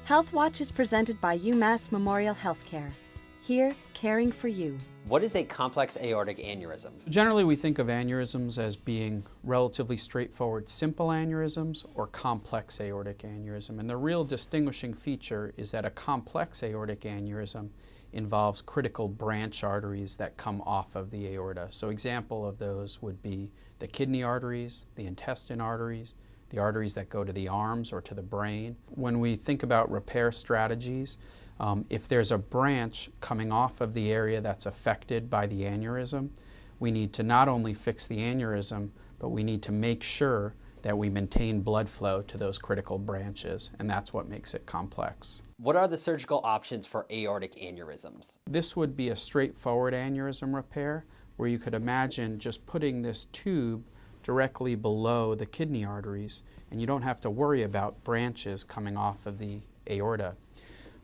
Health Watch is presented by UMass Memorial Health Care. Here, caring for you. What is a complex aortic aneurysm? Generally, we think of aneurysms as being relatively straightforward simple aneurysms or complex aortic aneurysm. And the real distinguishing feature is that a complex aortic aneurysm involves critical branch arteries that come off of the aorta. So example of those would be the kidney arteries, the intestine arteries, the arteries that go to the arms or to the brain. When we think about repair strategies, if there's a branch coming off of the area that's affected by the aneurysm, we need to not only fix the aneurysm, but we need to make sure that we maintain blood flow to those critical branches, and that's what makes it complex. What are the surgical options for aortic aneurysms? This would be a straightforward aneurysm repair, where you could imagine just putting this tube directly below the kidney arteries, and you don't have to worry about branches coming off of the aorta.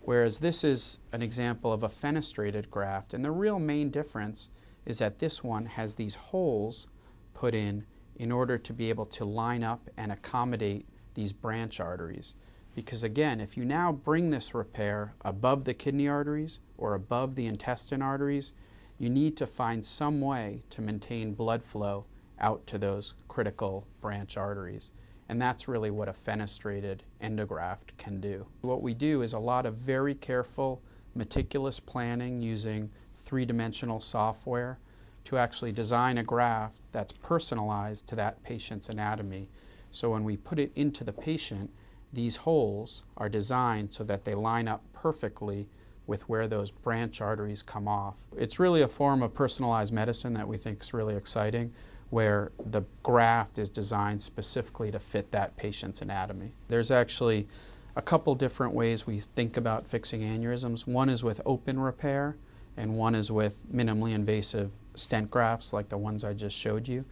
Whereas this is an example of a fenestrated graft, and the real main difference is that this one has these holes put in order to be able to line up and accommodate these branch arteries. Because again, if you now bring this repair above the kidney arteries or above the intestine arteries, you need to find some way to maintain blood flow out to those critical branch arteries. And that's really what a fenestrated endograft can do. What we do is a lot of very careful, meticulous planning using three-dimensional software to actually design a graft that's personalized to that patient's anatomy. So when we put it into the patient, these holes are designed so that they line up perfectly with where those branch arteries come off. It's really a form of personalized medicine that we think is really exciting, where the graft is designed specifically to fit that patient's anatomy. There's actually a couple different ways we think about fixing aneurysms. One is with open repair, and one is with minimally invasive stent grafts like the ones I just showed you.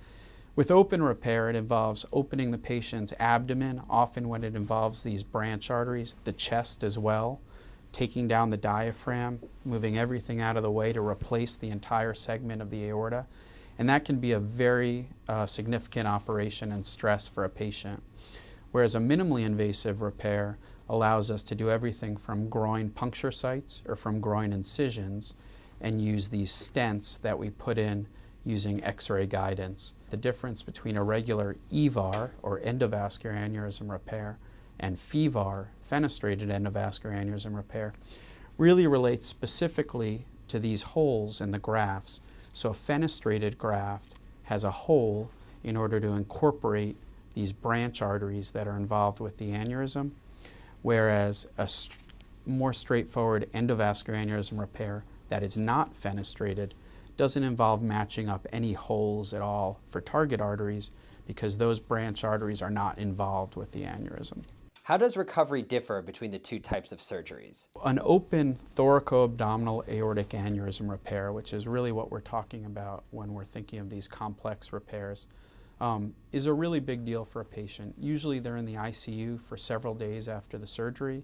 With open repair, it involves opening the patient's abdomen, often when it involves these branch arteries, the chest as well, taking down the diaphragm, moving everything out of the way to replace the entire segment of the aorta. And that can be a very significant operation and stress for a patient. Whereas a minimally invasive repair allows us to do everything from groin puncture sites or from groin incisions and use these stents that we put in using X-ray guidance. The difference between a regular EVAR, or endovascular aneurysm repair, and FEVAR, fenestrated endovascular aneurysm repair, really relates specifically to these holes in the grafts. So a fenestrated graft has a hole in order to incorporate these branch arteries that are involved with the aneurysm, whereas a more straightforward endovascular aneurysm repair that is not fenestrated doesn't involve matching up any holes at all for target arteries because those branch arteries are not involved with the aneurysm. How does recovery differ between the two types of surgeries? An open thoracoabdominal aortic aneurysm repair, which is really what we're talking about when we're thinking of these complex repairs, is a really big deal for a patient. Usually they're in the ICU for several days after the surgery.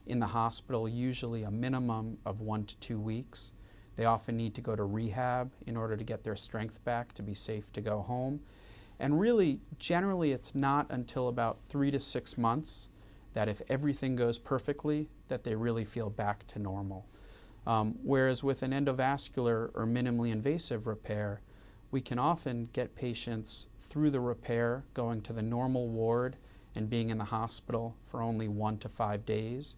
In the hospital, usually a minimum of 1 to 2 weeks. They often need to go to rehab in order to get their strength back to be safe to go home. And really, generally, it's not until about 3 to 6 months that if everything goes perfectly, that they really feel back to normal. Whereas with an endovascular or minimally invasive repair, we can often get patients through the repair going to the normal ward and being in the hospital for only 1 to 5 days.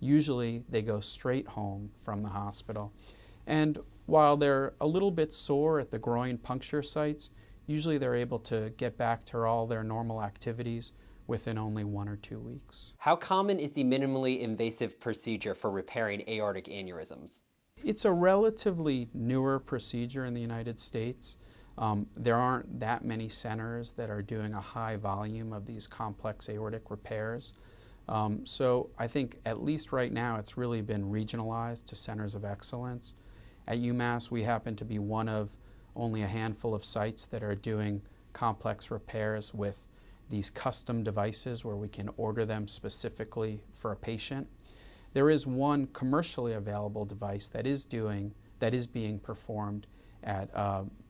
Usually they go straight home from the hospital. And while they're a little bit sore at the groin puncture sites, usually they're able to get back to all their normal activities within only 1 or 2 weeks. How common is the minimally invasive procedure for repairing aortic aneurysms? It's a relatively newer procedure in the United States. There aren't that many centers that are doing a high volume of these complex aortic repairs. So I think at least right now it's really been regionalized to centers of excellence. At UMass, we happen to be one of only a handful of sites that are doing complex repairs with these custom devices where we can order them specifically for a patient. There is one commercially available device that is being performed at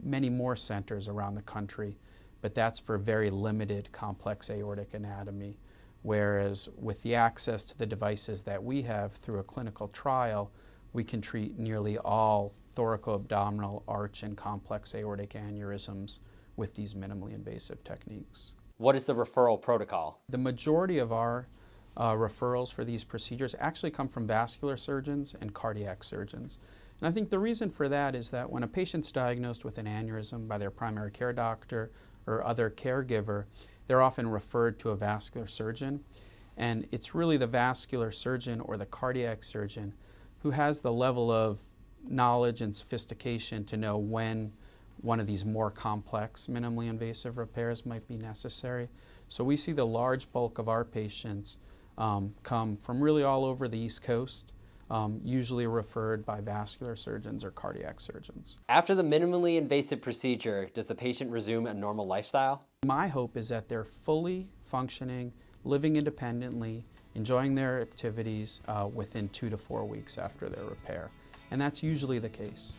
many more centers around the country, but that's for very limited complex aortic anatomy, whereas with the access to the devices that we have through a clinical trial, we can treat nearly all thoracoabdominal arch and complex aortic aneurysms with these minimally invasive techniques. What is the referral protocol? The majority of our referrals for these procedures actually come from vascular surgeons and cardiac surgeons. And I think the reason for that is that when a patient's diagnosed with an aneurysm by their primary care doctor or other caregiver, they're often referred to a vascular surgeon. And it's really the vascular surgeon or the cardiac surgeon who has the level of knowledge and sophistication to know when one of these more complex minimally invasive repairs might be necessary. So we see the large bulk of our patients come from really all over the East Coast, usually referred by vascular surgeons or cardiac surgeons. After the minimally invasive procedure, does the patient resume a normal lifestyle? My hope is that they're fully functioning, living independently, enjoying their activities within 2 to 4 weeks after their repair. And that's usually the case.